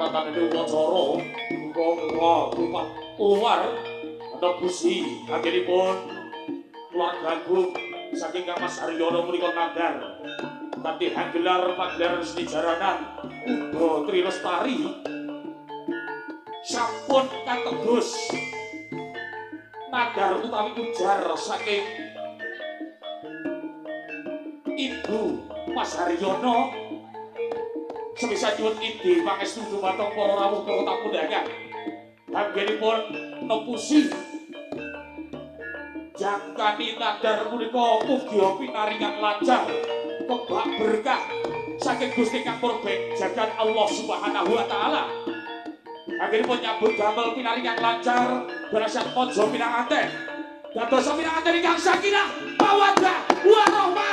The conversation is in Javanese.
pratane Upacara muga tumpah luar nebusi anggenipun keluarga Agung saking Kang Mas Haryono menika nadar kanthi gelar pagelaran seni jaranan Uga Tri Lestari sampun kategus nadar utawi ujar saking Ibu Mas Haryono sebisa nyuwun ide pangestu dumateng para rawuh tamu undangan anggenipun nepusi jangkani nadar punika mugi pinaringan lancar kebak berkah saking Gusti Kang Purbeng jagat Allah Subhanahu wa taala. Anggenipun nyambut damel pinaringan lancar berasal mojo pinanganten dados pinanganten ingkang sakinah mawaddah warahmah